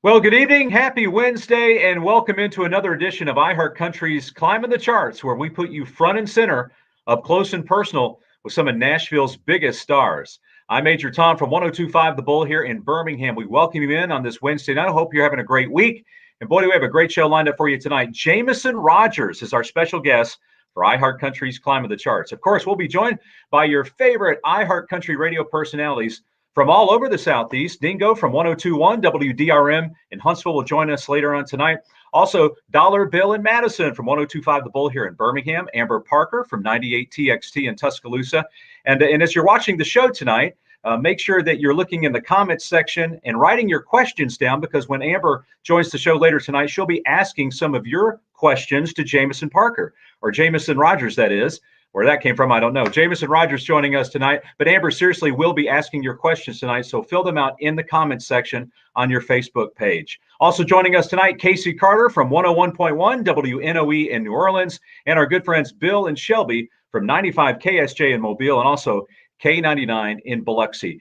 Well, good evening, happy Wednesday, and welcome into another edition of iHeartCountry's Climbing the Charts, where we put you front and center, up close and personal with some of Nashville's biggest stars. I'm Major Tom from 1025 The Bull here in Birmingham. We welcome you in on this Wednesday night. I hope you're having a great week. And boy, do we have a great show lined up for you tonight. Jameson Rogers is our special guest for iHeartCountry's Climbing the Charts. Of course, we'll be joined by your favorite iHeartCountry radio personalities from all over the Southeast. Dingo from 1021 WDRM in Huntsville will join us later on tonight. Also, Dollar Bill and Madison from 1025 The Bull here in Birmingham. Amber Parker from 98 TXT in Tuscaloosa. And as you're watching the show tonight, make sure that you're looking in the comments section and writing your questions down, because when Amber joins the show later tonight, she'll be asking some of your questions to Jameson Parker, or Jameson Rogers, that is. Where that came from, I don't know. Jameson Rogers joining us tonight. But Amber seriously will be asking your questions tonight, so fill them out in the comments section on your Facebook page. Also joining us tonight, Casey Carter from 101.1 WNOE in New Orleans, and our good friends Bill and Shelby from 95 KSJ in Mobile, and also K99 in Biloxi.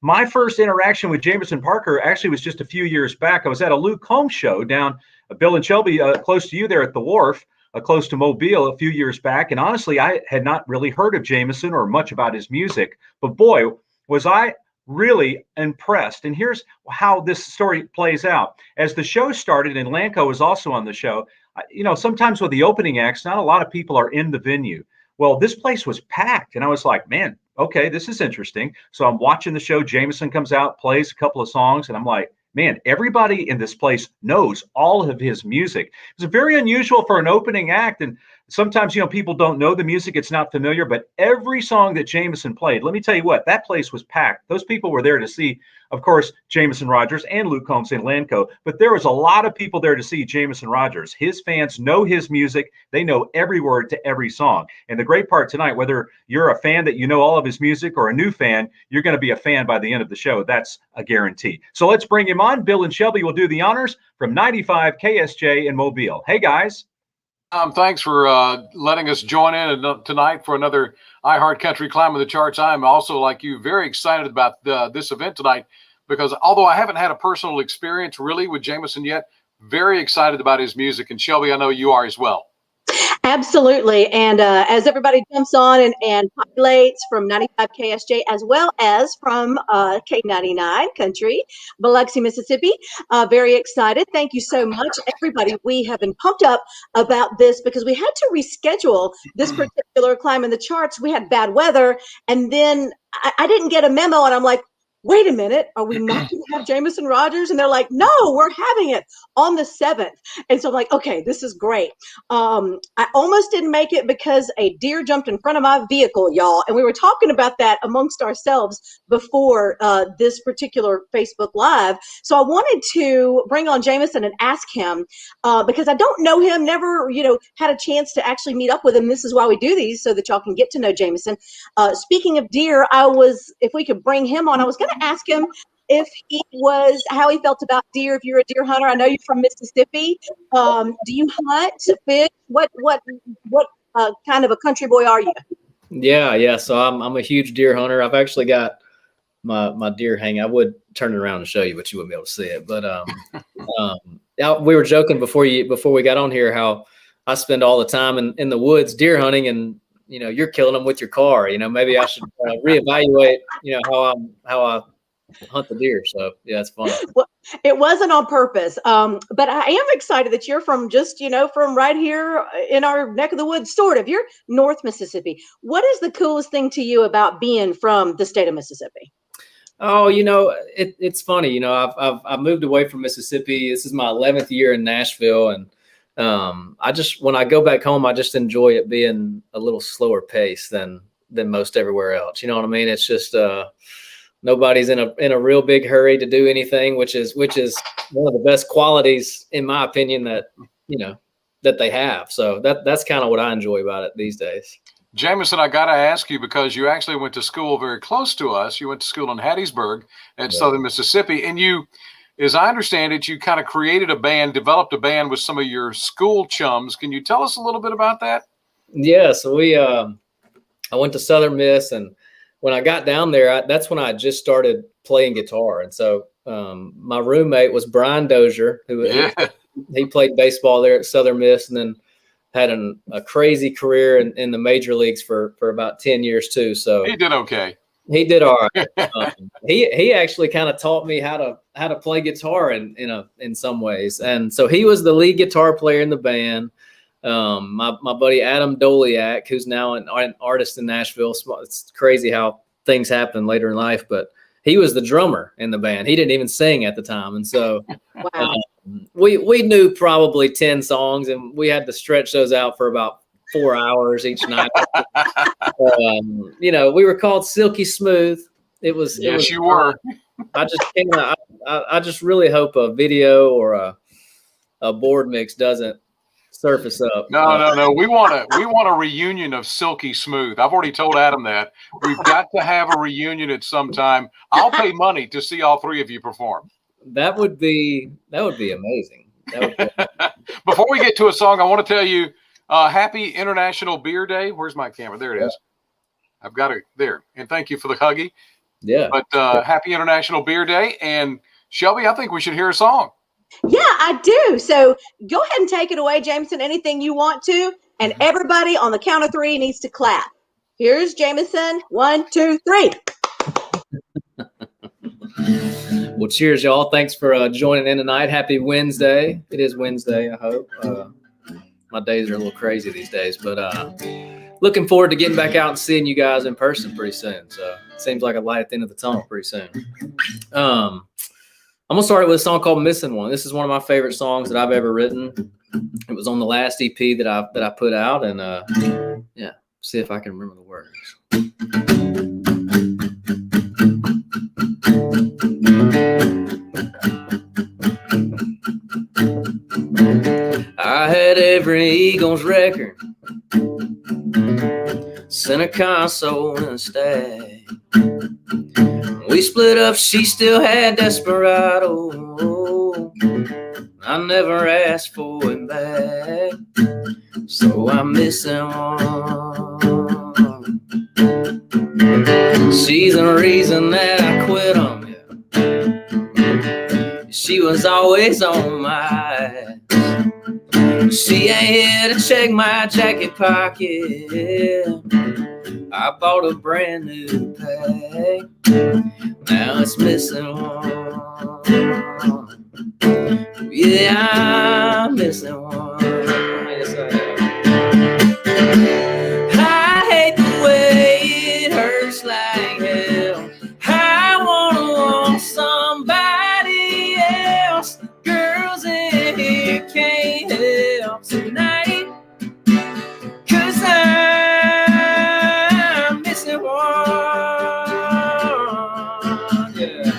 My first interaction with Jameson Parker actually was just a few years back. I was at a Luke Combs show down, Bill and Shelby, close to you there at the Wharf. Close to Mobile a few years back. And honestly, I had not really heard of Jameson or much about his music. But boy, was I really impressed. And here's how this story plays out. As the show started, and Lanco was also on the show, sometimes with the opening acts, not a lot of people are in the venue. Well, this place was packed. And I was like, man, okay, this is interesting. So I'm watching the show. Jameson comes out, plays a couple of songs, and I'm like, man, everybody in this place knows all of his music. It's very unusual for an opening act. And sometimes, people don't know the music. It's not familiar. But every song that Jameson played, let me tell you what, that place was packed. Those people were there to see, of course, Jameson Rogers and Luke Combs and Lanco. But there was a lot of people there to see Jameson Rogers. His fans know his music. They know every word to every song. And the great part tonight, whether you're a fan that you know all of his music or a new fan, you're going to be a fan by the end of the show. That's a guarantee. So let's bring him on. Bill and Shelby will do the honors from 95 KSJ in Mobile. Hey, guys. Thanks for letting us join in tonight for another iHeartCountry Climbing the Charts. I'm also, like you, very excited about this event tonight, because although I haven't had a personal experience really with Jameson yet, very excited about his music. And Shelby, I know you are as well. Absolutely. And as everybody jumps on and populates from 95 KSJ as well as from K99 Country, Biloxi, Mississippi, very excited. Thank you so much, everybody. We have been pumped up about this because we had to reschedule this particular climb in the charts. We had bad weather, and then I didn't get a memo, and I'm like, wait a minute, are we not going to have Jameson Rogers? And they're like, no, we're having it on the 7th. And so I'm like, okay, this is great. I almost didn't make it because a deer jumped in front of my vehicle, y'all. And we were talking about that amongst ourselves before this particular Facebook Live. So I wanted to bring on Jameson and ask him, because I don't know him, never, had a chance to actually meet up with him. This is why we do these, so that y'all can get to know Jameson. Speaking of deer, if we could bring him on, I was going to ask him how he felt about deer. If you're a deer hunter, I know you're from Mississippi. Do you hunt, fish? What kind of a country boy are you? Yeah. So I'm a huge deer hunter. I've actually got my deer hanging. I would turn it around and show you, but you wouldn't be able to see it. But we were joking before we got on here how I spend all the time in the woods deer hunting, and you're killing them with your car. Maybe I should reevaluate how I hunt the deer. So yeah, it's fun. Well, it wasn't on purpose, but I am excited that you're from from right here in our neck of the woods, sort of. You're North Mississippi. What is the coolest thing to you about being from the state of Mississippi? Oh, it's funny. I've moved away from Mississippi. This is my 11th year in Nashville, and when I go back home, I just enjoy it being a little slower pace than most everywhere else. You know what I mean? It's just nobody's in a real big hurry to do anything, which is one of the best qualities, in my opinion, that they have. So that's kind of what I enjoy about it these days. Jameson, I got to ask you, because you actually went to school very close to us. You went to school in Hattiesburg at Southern Mississippi, and you, as I understand it, you kind of developed a band with some of your school chums. Can you tell us a little bit about that? Yeah, so I went to Southern Miss, and when I got down there, that's when I just started playing guitar. And so my roommate was Brian Dozier, who he played baseball there at Southern Miss, and then had a crazy career in the major leagues for about 10 years too. So he did okay. He did all right. He actually kind of taught me how to play guitar in some ways, and so he was the lead guitar player in the band. My buddy Adam Doliak, who's now an artist in Nashville. It's crazy how things happen later in life, but he was the drummer in the band. He didn't even sing at the time, and so Wow. We knew probably 10 songs, and we had to stretch those out for about 4 hours each night. We were called Silky Smooth. It was. You were. I just really hope a video or a board mix doesn't surface up. No. We want a reunion of Silky Smooth. I've already told Adam that we've got to have a reunion at some time. I'll pay money to see all three of you perform. That would be amazing. Before we get to a song, I want to tell you, happy International Beer Day. Where's my camera? There it is. I've got it there. And thank you for the huggy. Yeah. But happy International Beer Day. And Shelby, I think we should hear a song. Yeah, I do. So go ahead and take it away, Jameson, anything you want to. And everybody on the count of three needs to clap. Here's Jameson. 1, 2, 3. Well, cheers, y'all. Thanks for joining in tonight. Happy Wednesday. It is Wednesday, I hope. My days are a little crazy these days, but looking forward to getting back out and seeing you guys in person pretty soon. So it seems like a light at the end of the tunnel pretty soon. I'm going to start it with a song called Missing One. This is one of my favorite songs that I've ever written. It was on the last EP that I put out, and see if I can remember the words. I had every Eagles record, center console and a stack. We split up, she still had Desperado. I never asked for him back, so I'm missing one. She's the reason that I quit him. She was always on my ass. She ain't here to check my jacket pocket. I bought a brand new pack. Now it's missing one. Yeah, I'm missing one. Yes, I am. I hate the way it hurts like hell. I want somebody else. Girls in here can't help tonight, 'cause I'm missing one. Yeah.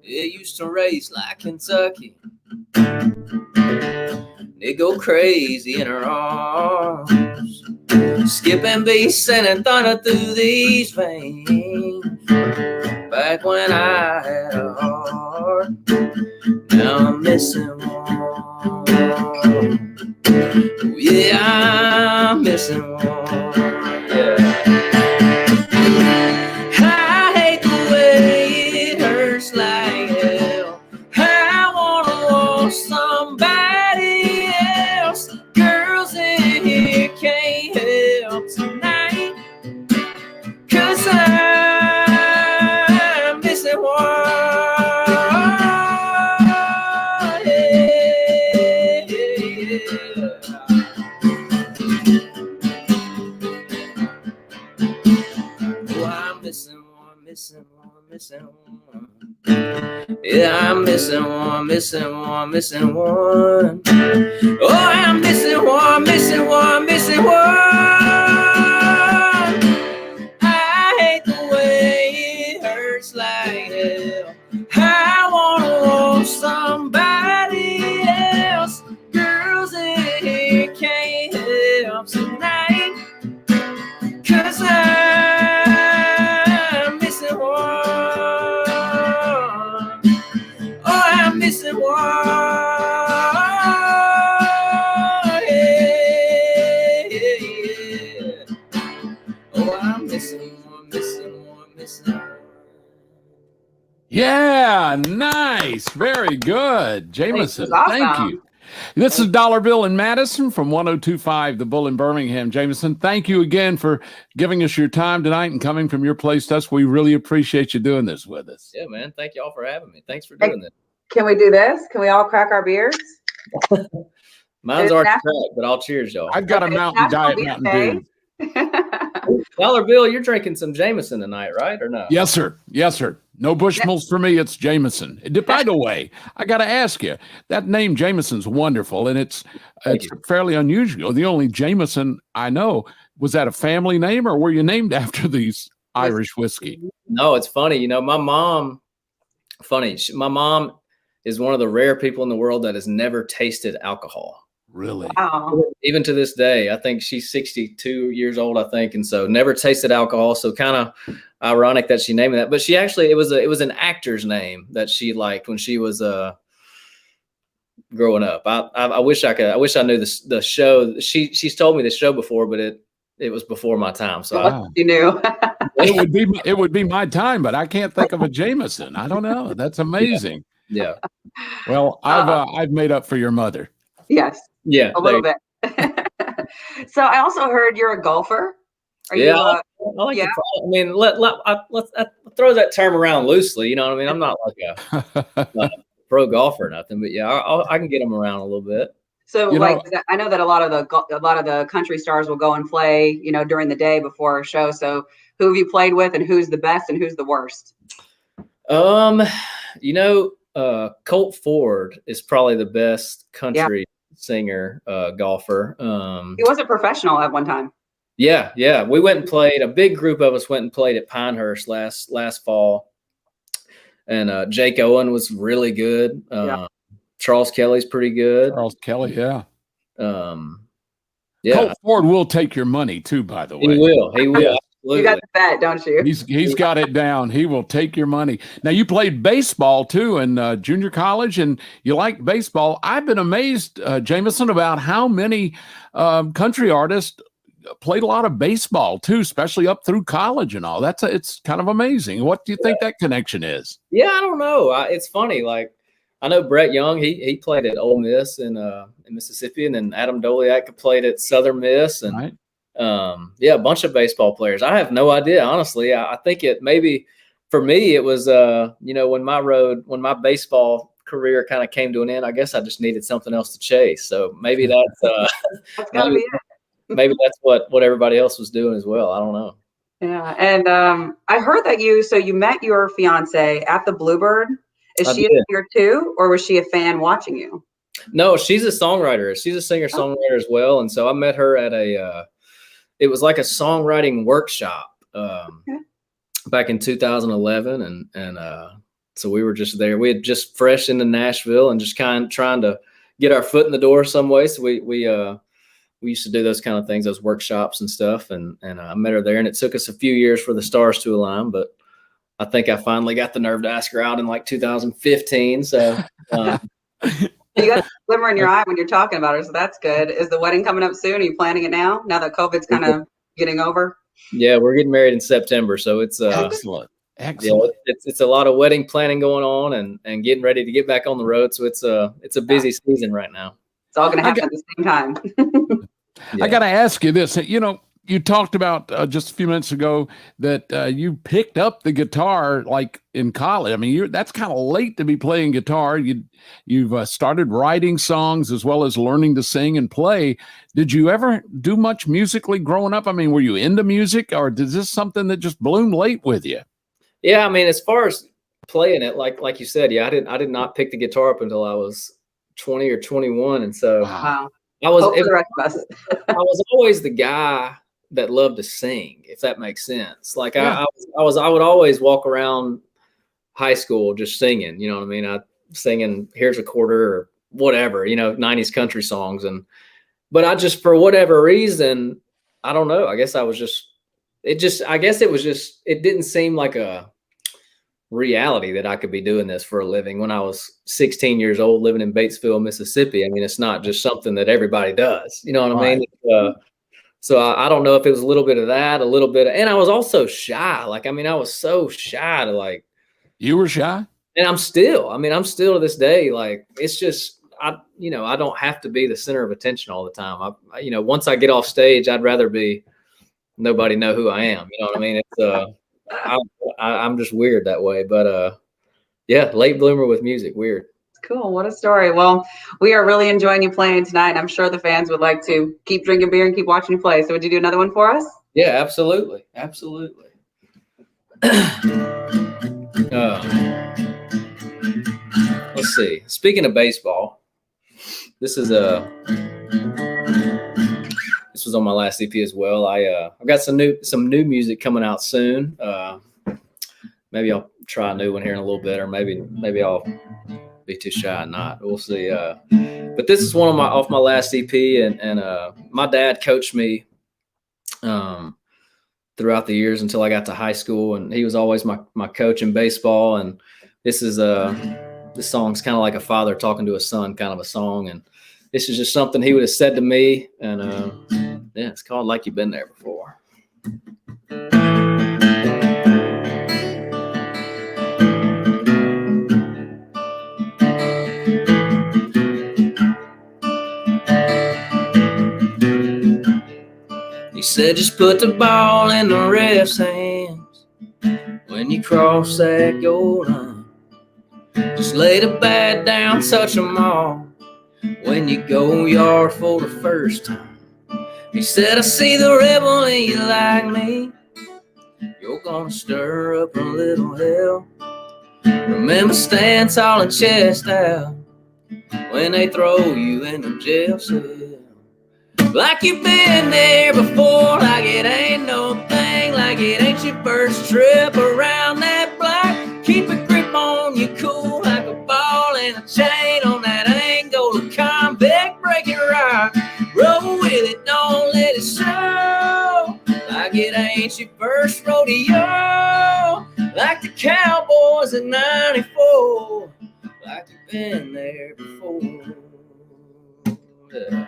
It used to race like Kentucky. It go crazy in her arms. Skip and be sending thunder through these veins. Back when I had a heart, now I'm missing one. Yeah, I'm missing one. Yeah. I hate the way it hurts like hell. I want somebody else. Girls in here can't help tonight, 'cause I'm missing one. Oh, I'm missing one, missing one, missing one. Yeah, I'm missing one, missing one, missing one. Oh, I'm missing one, missing one, missing one. I hate the way it hurts like hell. I want somebody else. Girls in here can't help tonight, 'cause I'm missing one. Oh, I'm missing one. Yeah. Oh, I'm missing one, missing Yeah, nice. Very good. Jameson, thank awesome. you. This is Dollar Bill and Madison from 1025 The Bull in Birmingham. Jameson, thank you again for giving us your time tonight and coming from your place to us. We really appreciate you doing this with us. Yeah, man. Thank y'all for having me. Thanks for doing this. Can we do this? Can we all crack our beers? Mine's already cracked, but I'll cheers y'all. I've got a Diet Mountain Dew. Dollar Bill, you're drinking some Jameson tonight, right? Or no? Yes, sir. Yes, sir. No Bushmills for me. It's Jameson. By the way, I got to ask you, that name Jameson's wonderful, and it's fairly unusual. The only Jameson I know. Was that a family name, or were you named after these Irish whiskey? No, it's funny. You know, my mom is one of the rare people in the world that has never tasted alcohol. Really? Wow. Even to this day, I think she's 62 years old, I think. And so never tasted alcohol. So kind of ironic that she named it that, but she actually, it was an actor's name that she liked when she was, growing up. I wish I knew the show. She's told me the show before, but it was before my time. So you knew. it would be my time, but I can't think of a Jameson. I don't know. That's amazing. Yeah. Well, I've made up for your mother. Yes. Yeah. A little bit. So I also heard you're a golfer. Are you? I like to, I mean, let's throw that term around loosely. You know what I mean? I'm not like a pro golfer or nothing, but yeah, I can get them around a little bit. So I know that a lot of the country stars will go and play, during the day before a show. So who have you played with, and who's the best and who's the worst? Colt Ford is probably the best country singer, golfer. He was a professional at one time. Yeah. We went and played. A big group of us went and played at Pinehurst last fall. And Jake Owen was really good. Charles Kelly's pretty good. Charles Kelly, yeah. Colt Ford will take your money too, by the way. He will. Absolutely. You got the bet, don't you? He's got it down. He will take your money. Now, you played baseball too in junior college, and you like baseball. I've been amazed, Jameson, about how many country artists played a lot of baseball too, especially up through college and all. It's kind of amazing. What do you think that connection is? Yeah, I don't know. It's funny. Like, I know Brett Young. He played at Ole Miss in Mississippi, and then Adam Doliak played at Southern Miss, and right. A bunch of baseball players. I have no idea, honestly. I think it maybe for me it was when my baseball career kind of came to an end. I guess I just needed something else to chase. So maybe that's maybe that's what everybody else was doing as well. I don't know. Yeah, and I heard that you met your fiance at the Bluebird. Is she a singer too, or was she a fan watching you? No, she's a songwriter. She's a singer-songwriter as well. And so I met her at it was like a songwriting workshop back in 2011. And so we were just there. We had just fresh into Nashville and just kind of trying to get our foot in the door some way. So we used to do those kind of things, those workshops and stuff. And I met her there, and it took us a few years for the stars to align, but I think I finally got the nerve to ask her out in like 2015. So you got a glimmer in your eye when you're talking about her, so that's good. Is the wedding coming up soon? Are you planning it now that COVID's kind of getting over? Yeah, we're getting married in September, so it's excellent. Yeah, it's a lot of wedding planning going on and getting ready to get back on the road. So it's a busy season right now. It's all going to happen at the same time. I got to ask you this. You talked about just a few minutes ago that you picked up the guitar like in college. I mean, that's kind of late to be playing guitar. You've started writing songs as well as learning to sing and play. Did you ever do much musically growing up? I mean, were you into music, or is this something that just bloomed late with you? Yeah, I mean, as far as playing it, like you said, yeah, I did not pick the guitar up until I was 20 or 21, and so wow. I was always the guy that loved to sing, if that makes sense. Like I would always walk around high school just singing, you know what I mean? I singing Here's a Quarter or whatever, 90s country songs. But I just, for whatever reason, I don't know. I guess it didn't seem like a reality that I could be doing this for a living when I was 16 years old, living in Batesville, Mississippi. I mean, it's not just something that everybody does, you know what I mean? So I don't know if it was a little bit of that, and I was also shy. Like, I mean, I was so shy to like You were shy? And I'm still to this day, like, it's just, I don't have to be the center of attention all the time. Once I get off stage, I'd rather be nobody know who I am. You know what I mean? It's, I'm just weird that way, but, yeah, late bloomer with music, weird. Cool. What a story. Well, we are really enjoying you playing tonight. I'm sure the fans would like to keep drinking beer and keep watching you play. So would you do another one for us? Yeah, absolutely. Absolutely. Let's see. Speaking of baseball, this was on my last EP as well. I've got some new music coming out soon. Maybe I'll try a new one here in a little bit, or maybe I'll be too shy and not. We'll see. But this is one off my last EP, and my dad coached me throughout the years until I got to high school, and he was always my coach in baseball. And this song's kind of like a father talking to a son kind of a song, and this is just something he would have said to me. And yeah, it's called Like You've Been There Before. He said, just put the ball in the ref's hands when you cross that goal line. Just lay the bat down, touch them all when you go yard for the first time. He said, I see the rebel in you like me. You're gonna stir up a little hell. Remember staying tall and chest out when they throw you in the jail cell. Like you've been there before, like it ain't no thing, like it ain't your first trip around that block. Keep a grip on you cool, like a ball and a chain on that Angola convict, break it rock. Roll with it, don't let it show, like it ain't your first rodeo. Like the Cowboys in '94, like you've been there before. Yeah.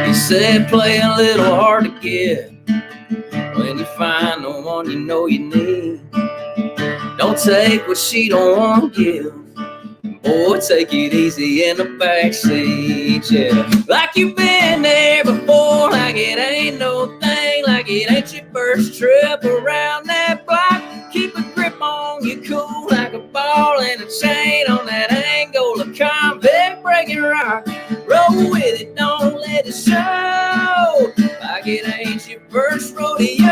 He said, play a little hard to get when you find the one you know you need. Don't take what she don't want to give. Boy, take it easy in the backseat, yeah. Like you've been there before, like it ain't no thing, like it ain't your first trip around that block. Keep a grip on you cool, like a ball and a chain on that Angola convict, breaking rock. Roll with it, don't let it show, like it ain't your first rodeo.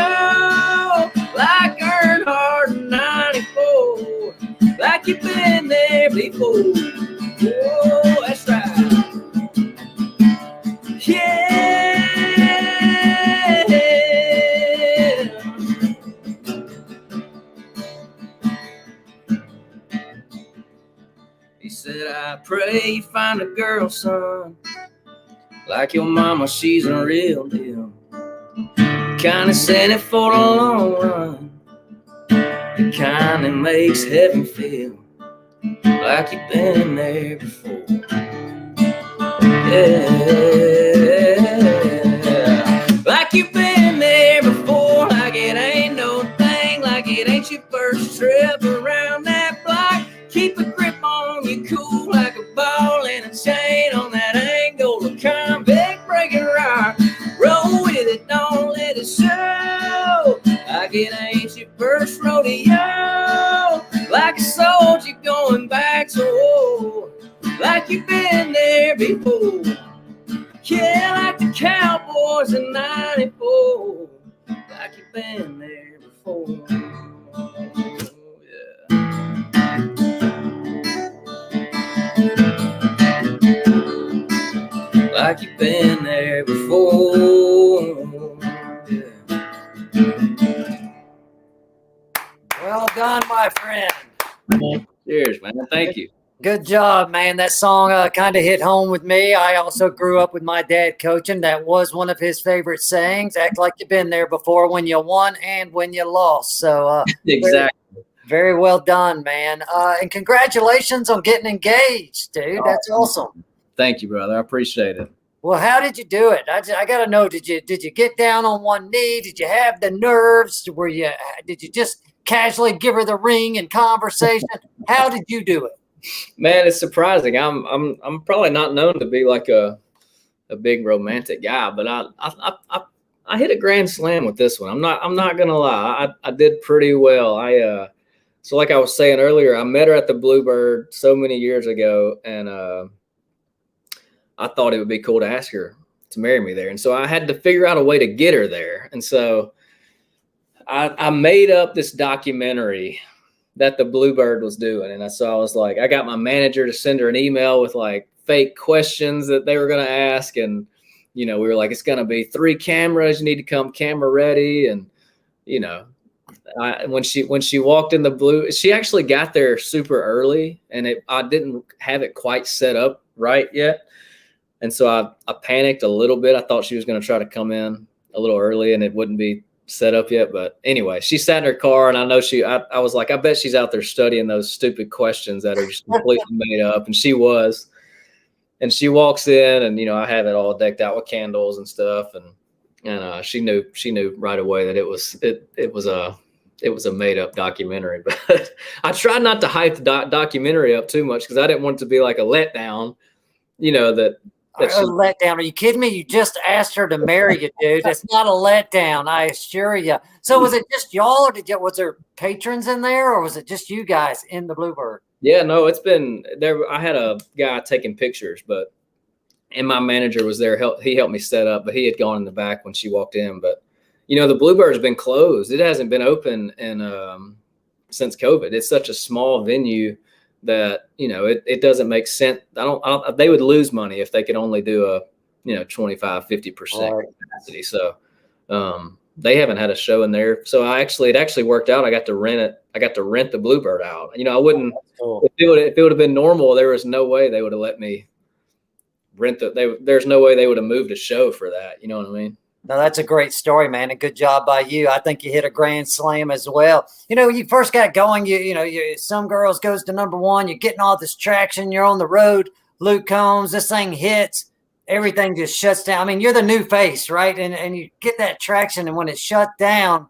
Like Earnhardt in '94, like you've been there before. Oh, that's right. Yeah. He said, I pray you find a girl, son, like your mama, she's a real deal. Kind of sent it for the long run. The kind that makes heaven feel like you've been there before. Yeah. Like you've been there before, like it ain't no thing, like it ain't your first trip around that block. Keep a grip on you cool, like a ball and a chain on that Angola convict, breaking rock. Roll with it, don't let it show, like it ain't your first rodeo. Like a soldier going back to war, like you've been there before. Yeah, like the Cowboys in '94, like you've been there before. Yeah. Like you've been there before. Yeah. Well done, my friend. Cheers, man. Thank you. Good job, man. That song kind of hit home with me. I also grew up with my dad coaching. That was one of his favorite sayings. Act like you've been there before when you won and when you lost. So exactly. Very well done, man. And congratulations on getting engaged, dude. That's awesome. Thank you, brother. I appreciate it. Well, how did you do it? I got to know. Did you get down on one knee? Did you have the nerves? Did you just casually give her the ring in conversation? How did you do it? Man, it's surprising. I'm probably not known to be like a big romantic guy, but I hit a grand slam with this one. I'm not gonna lie. I did pretty well. So like I was saying earlier, I met her at the Bluebird so many years ago, and I thought it would be cool to ask her to marry me there. And so I had to figure out a way to get her there. And so I made up this documentary that the Bluebird was doing. And so I was like, I got my manager to send her an email with like fake questions that they were going to ask. And, we were like, it's going to be 3 cameras. You need to come camera ready. And, when she walked in the blue, she actually got there super early, and I didn't have it quite set up right yet. And so I panicked a little bit. I thought she was going to try to come in a little early and it wouldn't be set up yet. But anyway, she sat in her car, and I know I was like, I bet she's out there studying those stupid questions that are just completely made up. And she was. And she walks in, and, I have it all decked out with candles and stuff. And she knew right away that it was a made up documentary. But I tried not to hype the documentary up too much, because I didn't want it to be like a letdown, A letdown? Are you kidding me? You just asked her to marry you, dude. It's not a letdown, I assure you. So was it just y'all, or was there patrons in there, or was it just you guys in the Bluebird? Yeah, no, it's been there. I had a guy taking pictures, and my manager was there. He helped me set up, but he had gone in the back when she walked in. But the Bluebird's been closed. It hasn't been open since COVID. It's such a small venue that it doesn't make sense. They would lose money if they could only do a 25-50% capacity. So they haven't had a show in there. So it actually worked out. I got to rent it. I got to rent the Bluebird out. I wouldn't, if it would have been normal, there was no way they would have let me rent there's no way they would have moved a show for that. You know what I mean? No, that's a great story, man. And good job by you. I think you hit a grand slam as well. You first got going, Some Girls goes to #1. You're getting all this traction. You're on the road. Luke Combs, this thing hits. Everything just shuts down. I mean, you're the new face, right? And you get that traction. And when it's shut down,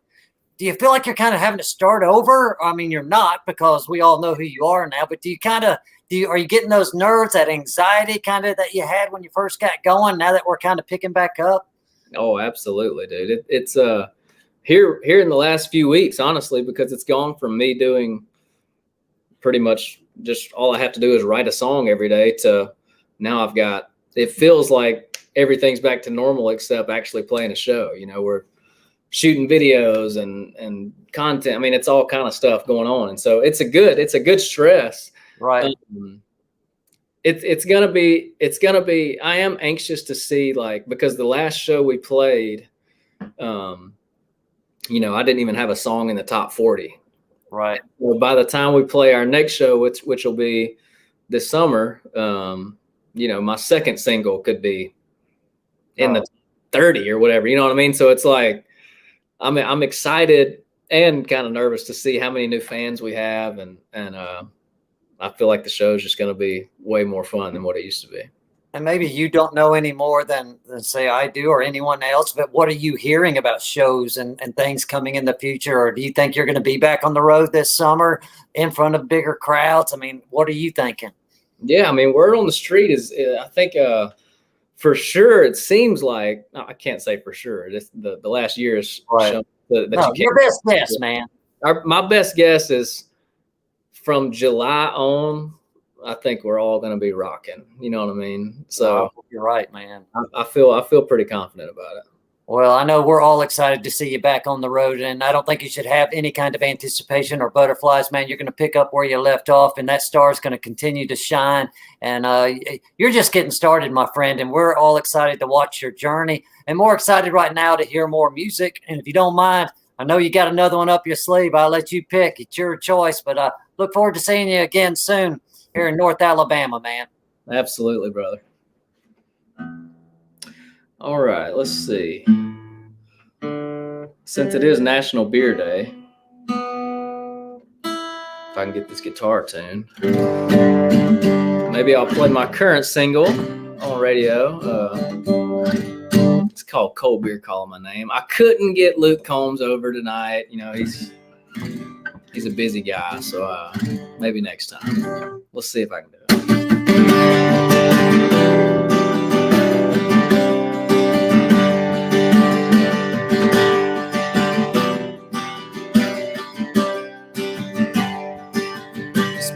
do you feel like you're kind of having to start over? I mean, you're not, because we all know who you are now. But are you getting those nerves, that anxiety kind of that you had when you first got going, now that we're kind of picking back up? Oh, absolutely, dude. It's here in the last few weeks, honestly, because it's gone from me doing pretty much just all I have to do is write a song every day to now it feels like everything's back to normal except actually playing a show. We're shooting videos and content. I mean, it's all kind of stuff going on. And so it's a good stress. Right. It's gonna be, I am anxious to see, because the last show we played, I didn't even have a song in the top 40. Right. Well, by the time we play our next show, which will be this summer, my second single could be in the 30 or whatever, you know what I mean? So it's like, I'm excited and kind of nervous to see how many new fans we have. And I feel like the show is just going to be way more fun than what it used to be. And maybe you don't know any more than say I do or anyone else, but what are you hearing about shows and things coming in the future? Or do you think you're going to be back on the road this summer in front of bigger crowds? I mean, what are you thinking? Yeah, I mean, word on the street is, I think for sure, it seems like, no, I can't say for sure. The last year is shown that your best guess, man. My best guess is from July on, I think we're all going to be rocking. You know what I mean? So you're right, man. I feel pretty confident about it. Well, I know we're all excited to see you back on the road, and I don't think you should have any kind of anticipation or butterflies, man. You're going to pick up where you left off, and that star is going to continue to shine. And you're just getting started, my friend, and we're all excited to watch your journey, and more excited right now to hear more music. And if you don't mind, I know you got another one up your sleeve. I'll let you pick. It's your choice, but look forward to seeing you again soon here in North Alabama, man. Absolutely, brother. All right, let's see. Since it is National Beer Day, if I can get this guitar tuned, maybe I'll play my current single, on radio. It's called Cold Beer Calling My Name. I couldn't get Luke Combs over tonight. You know, he's a busy guy, so maybe next time. We'll see if I can do it.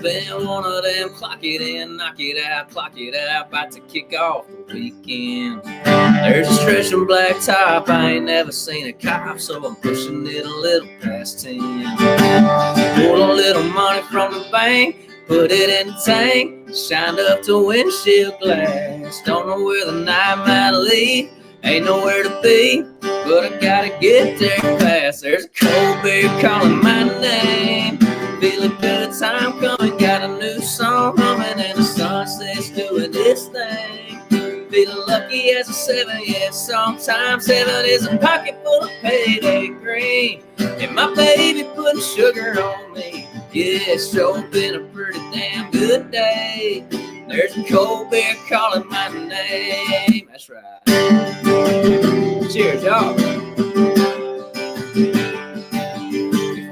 Been one of them clock it in, knock it out, clock it out, about to kick off the weekend. There's a stretching black top, I ain't never seen a cop, so I'm pushing it a little past 10. Pull a little money from the bank, put it in the tank, shined up to windshield glass. Don't know where the night might lead, ain't nowhere to be, but I gotta get there fast. There's a cold beer calling my name. Feeling good, time coming, got a new song humming, and the sunset's doing its thing. Feeling lucky as a 7, yeah, sometimes 7 is a pocket full of payday green. And my baby putting sugar on me, yeah, it's sure been a pretty damn good day. There's a cold beer calling my name, that's right. Cheers, y'all.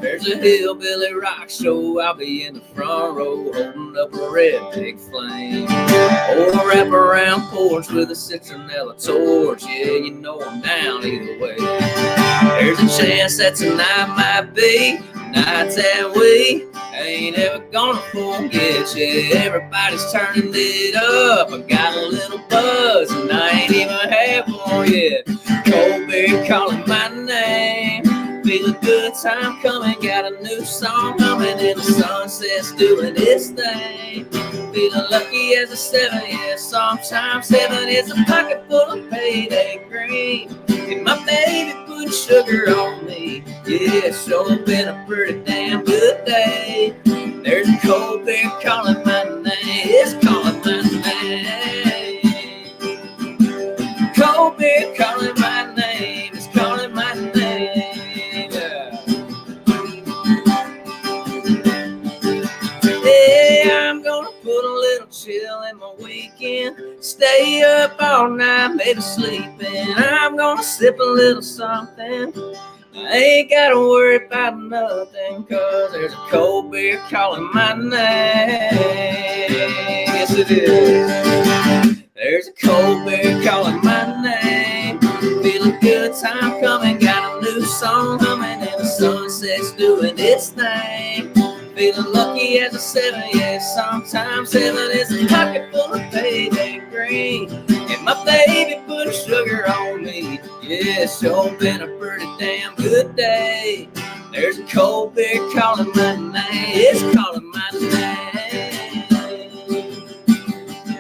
There's a hillbilly rock show, I'll be in the front row, holding up a red big flame. Or a wraparound porch with a citronella torch, yeah, you know I'm down either way. There's a chance that tonight might be night that we ain't ever gonna forget, yeah. Everybody's turning it up, I got a little buzz, and I ain't even had one yet. Cold beer calling my name. Feel a good time coming, got a new song humming, and the sunset's doing its thing. Feeling lucky as a 7, yeah, sometimes 7 is a pocket full of payday green. And my baby putting sugar on me, yeah, it's sure been a pretty damn good day. There's a cold beer calling my name, it's calling my name. Cold beer calling my name, it's calling my name. I'm gonna put a little chill in my weekend, stay up all night, maybe sleeping. I'm gonna sip a little something, I ain't gotta worry about nothing, cause there's a cold beer calling my name. Yes it is. There's a cold beer calling my name. Feeling good, time coming, got a new song humming, and the sunset's doing its thing. Feeling lucky as a 7, yeah, sometimes 7 is a pocket full of payday green. And my baby put sugar on me, yeah, it's sure been a pretty damn good day. There's a cold beer calling my name, it's calling my name.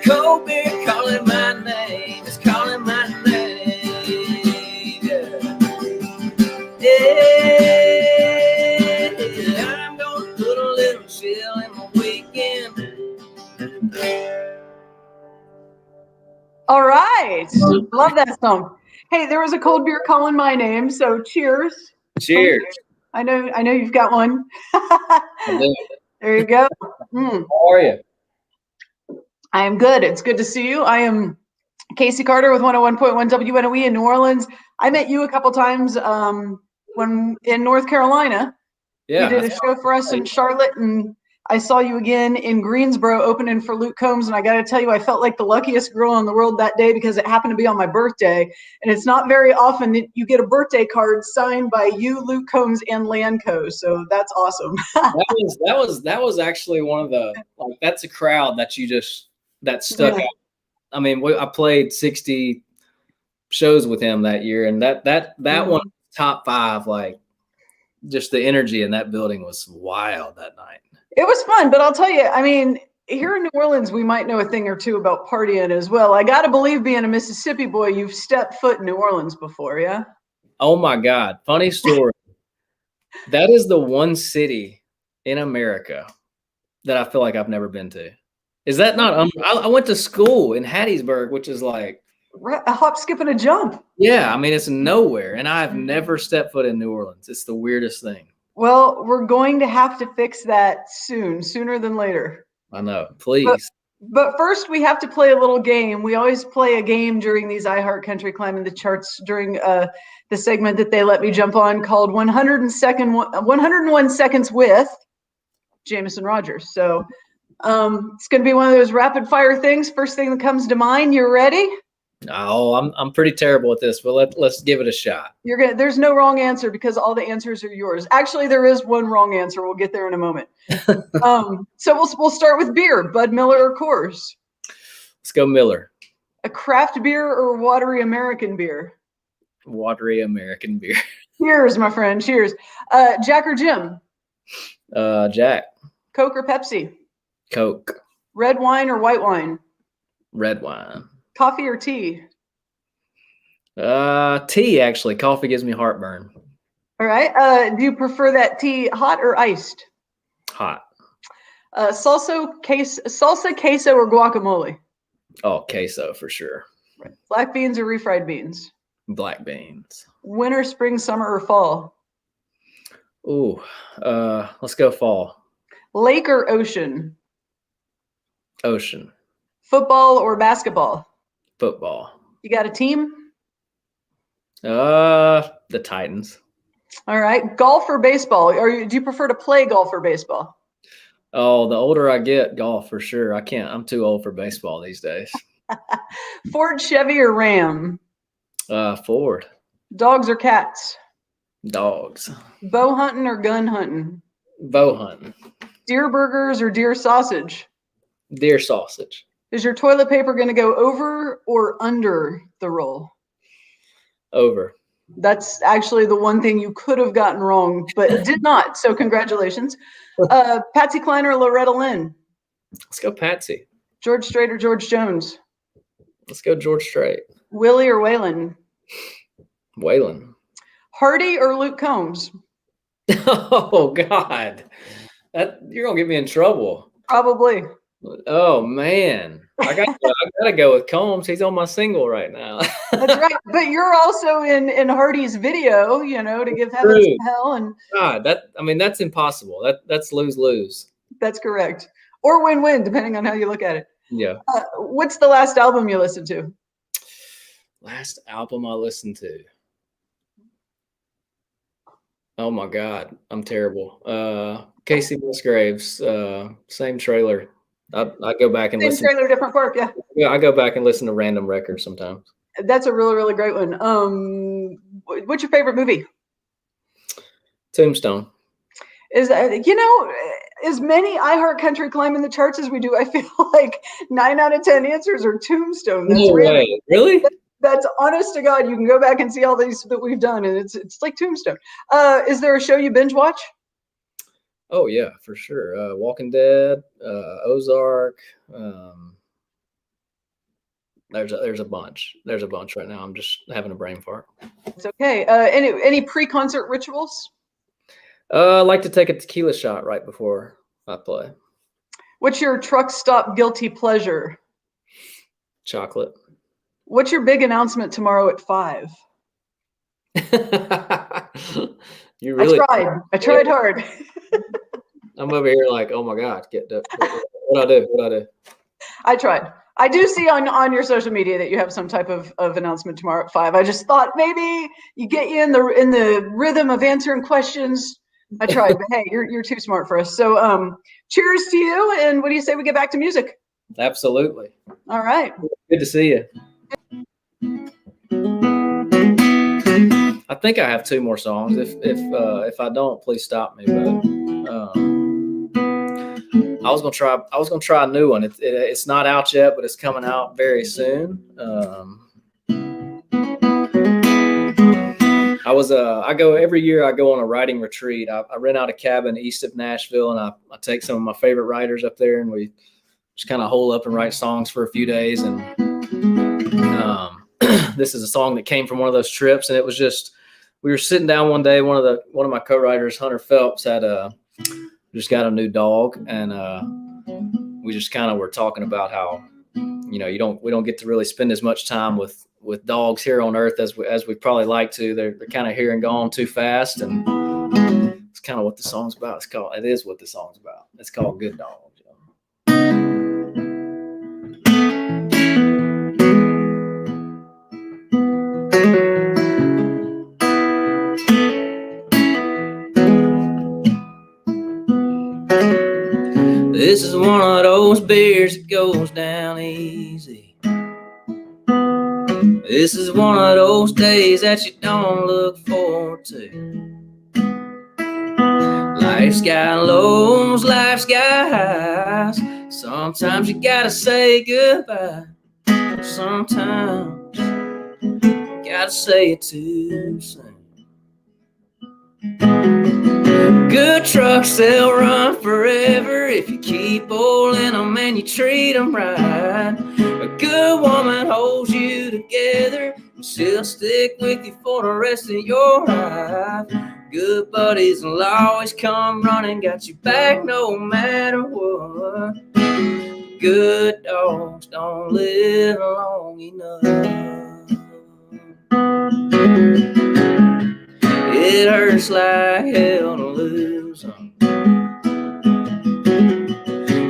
Cold beer calling my name, it's calling my name, yeah. Yeah. In my weekend. All right. Love that song. Hey, there was a cold beer calling my name, so cheers. Cheers. I know you've got one. There you go. How are you? I am good. It's good to see you. I am Casey Carter with 101.1 WNOE in New Orleans. I met you a couple times when in North Carolina. Yeah. You did a show for us in Charlotte, and I saw you again in Greensboro opening for Luke Combs, and I got to tell you, I felt like the luckiest girl in the world that day because it happened to be on my birthday, and it's not very often that you get a birthday card signed by you, Luke Combs, and Landco, so that's awesome. that was actually one of the, like, that's a crowd that that stuck out. I mean, I played 60 shows with him that year, and that one top 5, like, just the energy in that building was wild that night. It was fun, but I'll tell you, I mean, here in New Orleans, we might know a thing or two about partying as well. I got to believe, being a Mississippi boy, you've stepped foot in New Orleans before, yeah? Oh my God. Funny story. That is the one city in America that I feel like I've never been to. Is that not? I went to school in Hattiesburg, which is like a hop, skip, and a jump. Yeah, I mean, it's nowhere, and I've never stepped foot in New Orleans. It's the weirdest thing. Well, we're going to have to fix that soon, sooner than later. I know. Please. But first, we have to play a little game. We always play a game during these iHeartCountry Climbing the Charts during the segment that they let me jump on called 101 Seconds with Jameson Rogers. So it's going to be one of those rapid fire things. First thing that comes to mind. You ready? Oh, I'm pretty terrible at this, but let's give it a shot. There's no wrong answer because all the answers are yours. Actually, there is one wrong answer. We'll get there in a moment. So we'll start with beer. Bud Miller or Coors? Let's go Miller. A craft beer or watery American beer? Watery American beer. Cheers, my friend. Cheers. Jack or Jim? Jack. Coke or Pepsi? Coke. Red wine or white wine? Red wine. Coffee or tea? Tea, actually. Coffee gives me heartburn. All right. Do you prefer that tea hot or iced? Hot. Salsa, queso, or guacamole? Oh, queso for sure. Right. Black beans or refried beans? Black beans. Winter, spring, summer, or fall? Ooh, let's go fall. Lake or ocean? Ocean. Football or basketball? Football. You got a team? The Titans. All right. Golf or baseball? Do you prefer to play golf or baseball? Oh, the older I get, golf for sure. I can't. I'm too old for baseball these days. Ford, Chevy, or Ram? Ford. Dogs or cats? Dogs. Bow hunting or gun hunting? Bow hunting. Deer burgers or deer sausage? Deer sausage. Is your toilet paper going to go over or under the roll? Over. That's actually the one thing you could have gotten wrong, but did not. So congratulations. Patsy Cline or Loretta Lynn? Let's go Patsy. George Strait or George Jones? Let's go George Strait. Willie or Waylon? Waylon. Hardy or Luke Combs? Oh, God. You're going to get me in trouble. Probably. Oh, man. I gotta go with Combs. He's on my single right now. That's right. But you're also in Hardy's video, to give heaven some hell. And God, that's impossible. That's lose-lose. That's correct. Or win-win, depending on how you look at it. Yeah. What's the last album you listened to? Last album I listened to. Oh my God, I'm terrible. Casey Musgraves, same trailer. I go back and listen. Same trailer, different park, yeah. Yeah, I go back and listen to random records sometimes. That's a really, really great one. What's your favorite movie? Tombstone. As many iHeartCountry Climbing the Charts as we do, I feel like 9 out of 10 answers are Tombstone. That's No way. Really? That's honest to God. You can go back and see all these that we've done, and it's like Tombstone. Is there a show you binge watch? Oh yeah, for sure. Walking Dead, Ozark. There's a bunch. There's a bunch right now. I'm just having a brain fart. It's okay. Any pre-concert rituals? I like to take a tequila shot right before I play. What's your truck stop guilty pleasure? Chocolate. What's your big announcement tomorrow at 5? You really? I tried hard. I'm over here like, oh my God, what I do? I tried. I do see on your social media that you have some type of announcement tomorrow at 5. I just thought maybe you get you in the rhythm of answering questions. I tried, but hey, you're too smart for us. So cheers to you, and what do you say we get back to music? Absolutely. All right. Good to see you. I think I have 2 more songs. If I don't, please stop me. But I was gonna try a new one. It's not out yet, but it's coming out very soon. I go every year. I go on a writing retreat. I rent out a cabin east of Nashville, and I take some of my favorite writers up there, and we just kind of hole up and write songs for a few days. And this is a song that came from one of those trips, and it was just, we were sitting down one day. One of my co-writers, Hunter Phelps, had just got a new dog, and we just kind of were talking about how we don't get to really spend as much time with dogs here on Earth as we probably like to. They're kind of here and gone too fast, and it's kind of what the song's about. It is what the song's about. It's called Good Dog. All This is one of those beers that goes down easy. This is one of those days that you don't look forward to. Life's got lows, life's got highs. Sometimes you gotta say goodbye. Sometimes you gotta say it too soon. Good trucks, they'll run forever if you keep holding them and you treat them right. A good woman holds you together and she'll stick with you for the rest of your life. Good buddies will always come running, got you back no matter what. Good dogs don't live long enough. It hurts like hell to lose them.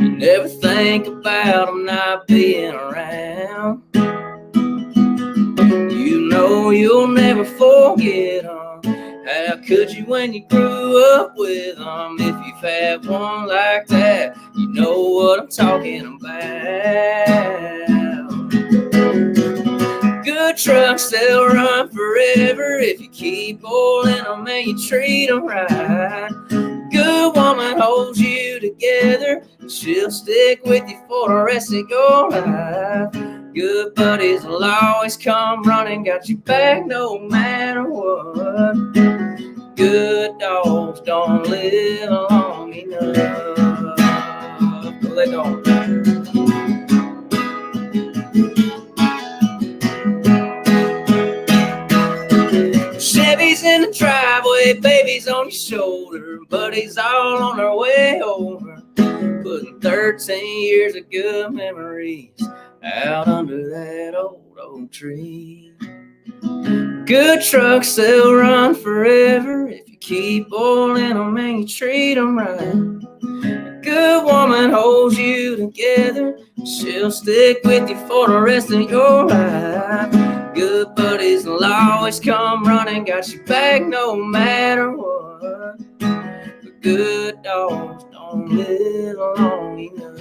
You never think about them not being around. You know you'll never forget them. How could you when you grew up with them? If you've had one like that, you know what I'm talking about. Good trucks, they'll run forever if you keep holding them and you treat them right. Good woman holds you together, she'll stick with you for the rest of your life. Good buddies will always come running, got you back no matter what. Good dogs don't live long enough. No, they don't. Chevy's in the driveway, baby's on your shoulder, buddies all on their way over, putting 13 years of good memories out under that old oak tree. Good trucks, they'll run forever if you keep holding them and you treat them right. A good woman holds you together, she'll stick with you for the rest of your life. Good buddies will always come running, got you back no matter what. But good dogs don't live long enough.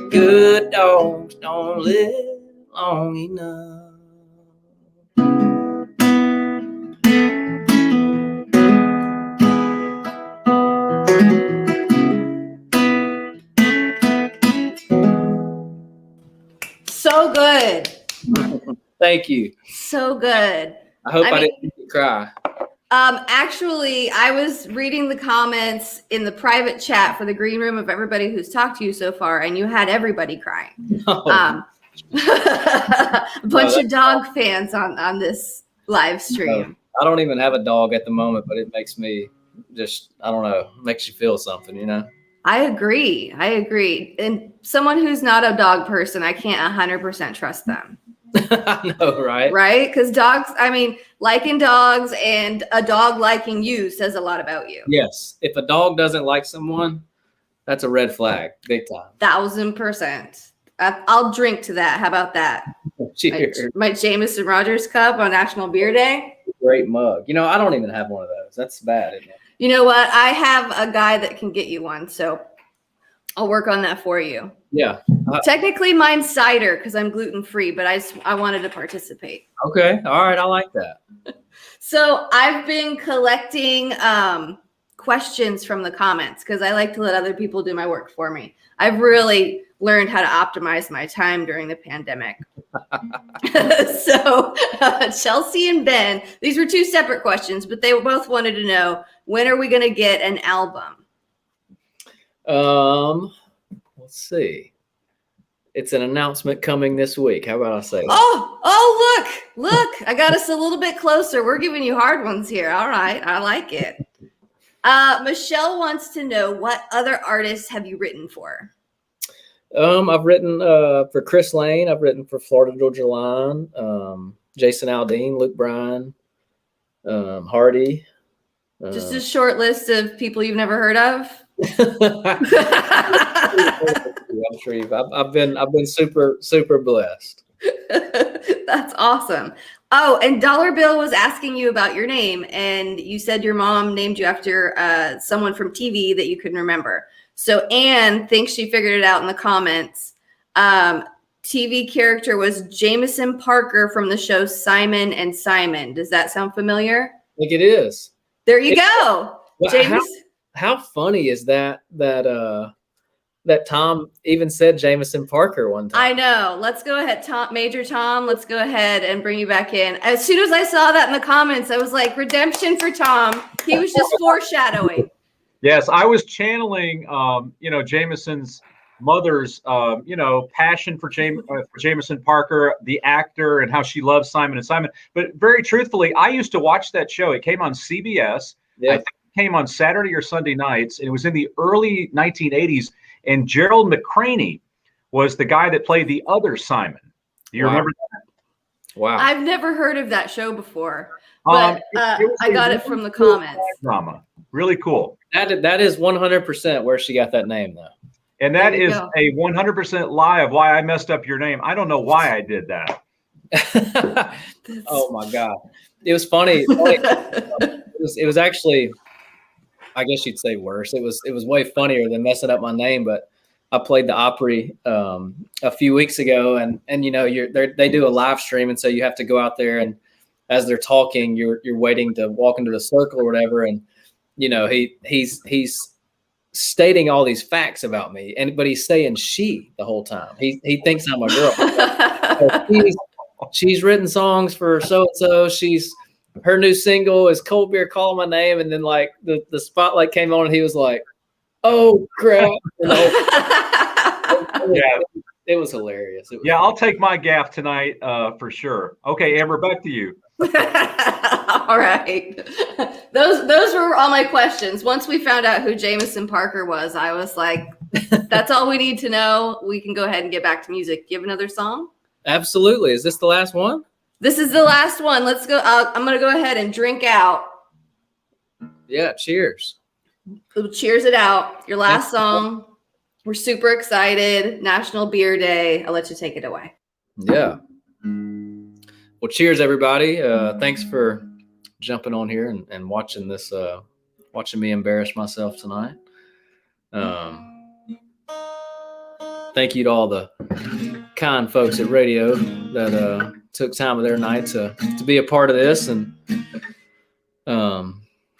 Good dogs don't live long enough. So good. Thank you. So good. I hope I mean, didn't make you cry. Actually, I was reading the comments in the private chat for the green room of everybody who's talked to you so far, and you had everybody crying. No. A bunch of dog fans on this live stream. I don't even have a dog at the moment, but it makes me just, I don't know, makes you feel something, you know? I agree. And someone who's not a dog person, I can't 100% trust them. I know, right? Right? Because dogs, I mean, liking dogs and a dog liking you says a lot about you. Yes. If a dog doesn't like someone, that's a red flag, big time. 1000%. I'll drink to that. How about that? Cheers. My Jameson Rogers cup on National Beer Day. Great mug. You know, I don't even have one of those. That's bad, isn't it? You know what? I have a guy that can get you one, so I'll work on that for you. Yeah. Technically, mine's cider because I'm gluten-free, but I wanted to participate. Okay. All right. I like that. So I've been collecting questions from the comments because I like to let other people do my work for me. I've really learned how to optimize my time during the pandemic. So Chelsea and Ben, these were two separate questions, but they both wanted to know, when are we going to get an album? Let's see. It's an announcement coming this week. How about I say that? Oh, look, I got us a little bit closer. We're giving you hard ones here. All right. I like it. Michelle wants to know, what other artists have you written for? I've written for Chris Lane. I've written for Florida Georgia Line, Jason Aldean, Luke Bryan, Hardy. Just a short list of people you've never heard of. I'm sure I've been super blessed. That's awesome. Oh, and Dollar Bill was asking you about your name, and you said your mom named you after someone from TV that you couldn't remember. So Anne thinks she figured it out in the comments. TV character was Jameson Parker from the show Simon and Simon. Does that sound familiar? I think it is. There you go. Well, Jameson. How funny is that Tom even said Jameson Parker one time? I know. Let's go ahead, Major Tom. Let's go ahead and bring you back in. As soon as I saw that in the comments, I was like, redemption for Tom. He was just foreshadowing. Yes, I was channeling, Jameson's mother's, passion for Jameson Parker, the actor, and how she loves Simon and Simon. But very truthfully, I used to watch that show. It came on CBS. Yeah. I think it came on Saturday or Sunday nights. And it was in the early 1980s. And Gerald McCraney was the guy that played the other Simon. Do you remember that? Wow. I've never heard of that show before, but I got it from the comments. Drama. Really cool. That is 100% where she got that name, though. And that is a 100% lie of why I messed up your name. I don't know why I did that. Oh, my God. It was funny. It was actually, I guess you'd say worse. It was way funnier than messing up my name. But I played the Opry a few weeks ago, and they do a live stream, and so you have to go out there, and as they're talking, you're waiting to walk into the circle or whatever, and he's stating all these facts about me, but he's saying she the whole time. He thinks I'm a girl. So she's written songs for so and so. Her new single is Cold Beer Calling My Name, and then like the spotlight came on, and he was like, "Oh crap!" Yeah, it was hilarious. I'll take my gaff tonight for sure. Okay, Amber, back to you. All right. Those were all my questions. Once we found out who Jameson Parker was, I was like, that's all we need to know. We can go ahead and get back to music. Do you have another song? Absolutely. Is this the last one? This is the last one. Let's go. I'm going to go ahead and drink out. Yeah. Cheers. Cheers it out. Your last song. We're super excited. National Beer Day. I'll let you take it away. Yeah. Well, cheers, everybody. Thanks for jumping on here and watching this, watching me embarrass myself tonight. Thank you to all the kind folks at radio that took time of their night to be a part of this. And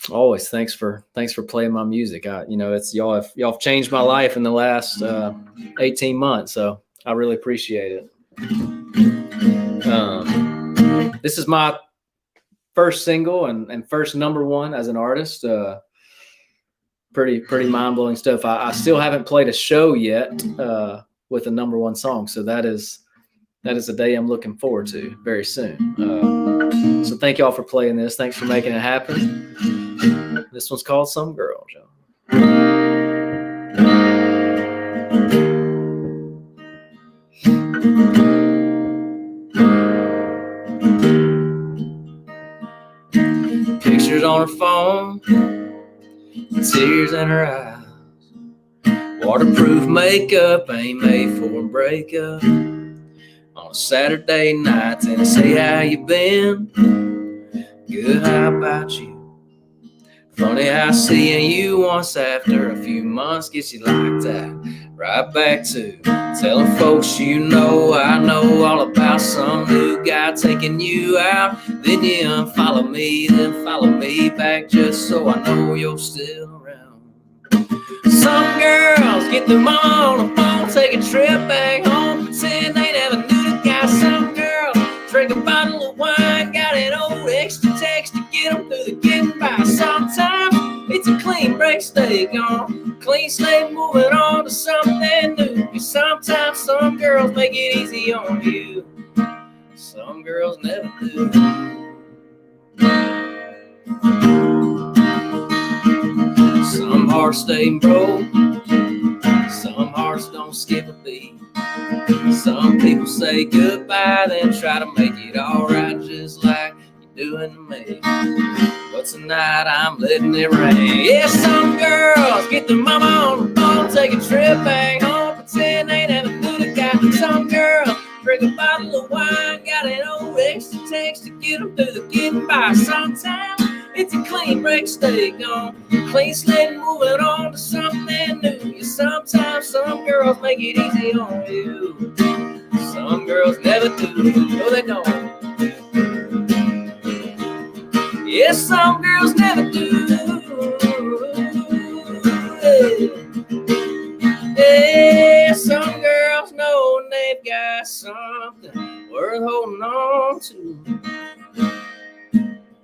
always thanks for playing my music. It's y'all have changed my life in the last 18 months. So I really appreciate it. This is my first single and first #1 as an artist. Pretty mind-blowing stuff. I still haven't played a show yet with a #1 song, so that is a day I'm looking forward to very soon. So thank y'all for playing this. Thanks for making it happen. This one's called Some Girl, Joe. Pictures on her phone, tears in her eyes. Waterproof makeup ain't made for a breakup. On a Saturday night, Tennessee, how you been? Good, how about you? Funny how seeing you once after a few months gets you like that. Right back to telling folks I know all about some new guy taking you out. Then you unfollow me, then follow me back just so I know you're still around. Some girls get their mom on the phone, take a trip back home, pretend they never knew the guy. Some girls drink a bottle of wine, got an old extra text to get them through the getting by. Sometimes it's a clean break, stay gone, clean slate, moving on to something new. Sometimes some girls make it easy on you, some girls never do. Some hearts stay broke, some hearts don't skip a beat. Some people say goodbye, then try to make it all right, just like you're doing to me. But tonight I'm letting it rain. Yeah, some girls get their mama on the phone, take a trip back home, pretend they never knew the guy. Some girls drink a bottle of wine, got an old extra taste text to get them through the getting by. Sometimes it's a clean break, stay gone. Clean slate, moving on to something new. Yeah, sometimes some girls make it easy on you. Some girls never do. No, they don't. Yeah, some girls never do. Yeah, some girls know they've got something worth holding on to.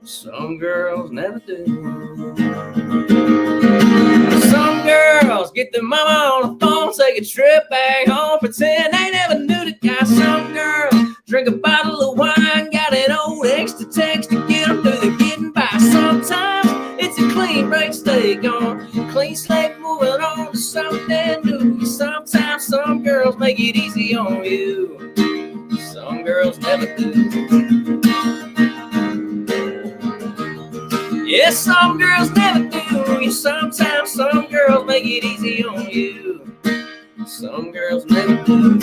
Some girls never do. Some girls get their mama on the phone, take a trip back home, pretend they never knew the guy. Some girls drink a bottle of wine, got an old extra text to get them through the getting by. Sometimes it's a clean break, stay gone. Clean slate, moving on to something new. Sometimes some girls make it easy on you. Some girls never do. Yeah, some girls never do. Yeah, sometimes some girls make it easy on you. Some girls never do.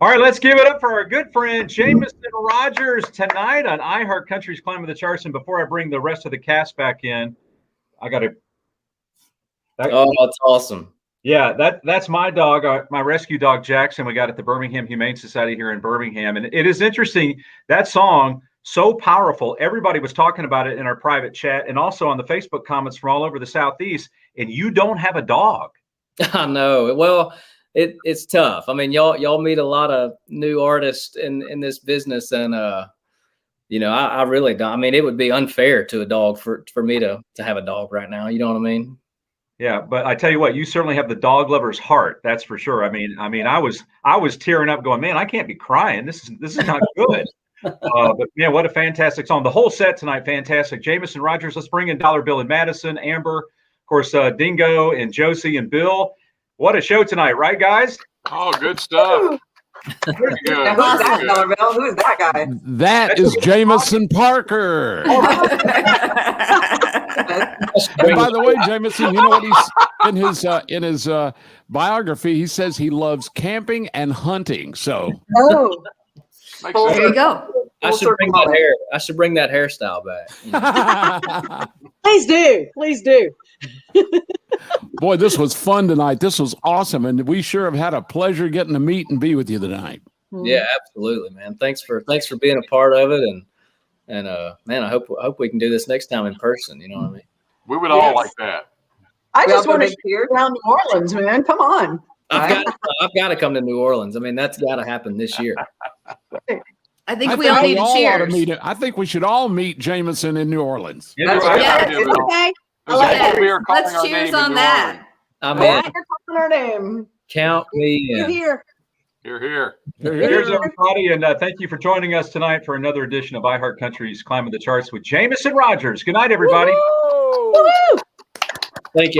All right, let's give it up for our good friend Jameson Rogers tonight on iHeart Country's Climbing the Charts. And before I bring the rest of the cast back in, I got to. Oh, that's awesome. Yeah, that's my dog, my rescue dog, Jackson. We got at the Birmingham Humane Society here in Birmingham. And it is interesting, that song, so powerful. Everybody was talking about it in our private chat and also on the Facebook comments from all over the Southeast. And you don't have a dog. I know. Well, it's tough. I mean, y'all meet a lot of new artists in this business, and you know, I really don't. I mean, it would be unfair to a dog for me to have a dog right now. You know what I mean? Yeah, but I tell you what, you certainly have the dog lover's heart. That's for sure. I mean, I was tearing up, going, man, I can't be crying. This is not good. But man, what a fantastic song! The whole set tonight, fantastic. Jameson Rogers. Let's bring in Dollar Bill and Madison, Amber, of course, Dingo and Josie and Bill. What a show tonight, right, guys? Oh, good stuff. Very good. Now, who's that, Dollar Bill? Who's that guy? That is Jameson Parker. And by the way, Jameson, you know what he's in his biography, he says he loves camping and hunting. So There you go. I should bring that hair. I should bring that hairstyle back. You know? Please do. Please do. Boy, this was fun tonight. This was awesome, and we sure have had a pleasure getting to meet and be with you tonight. Yeah, absolutely, man. Thanks for being a part of it, and man, I hope we can do this next time in person. You know what I mean? We would all like that. I just want to big see around New Orleans, man. Come on. I've got to come to New Orleans. I mean, that's got to happen this year. I think we all need to cheers. I think we should all meet Jameson in New Orleans. That's Yeah, right. Okay. Yes. Let's cheers on that. I'm Yeah, in. you're calling our name. Count me You're in. here. You're here. Here's everybody, and thank you for joining us tonight for another edition of iHeart Country's Climbing the Charts with Jameson Rogers. Good night, everybody. Woo! Thank you.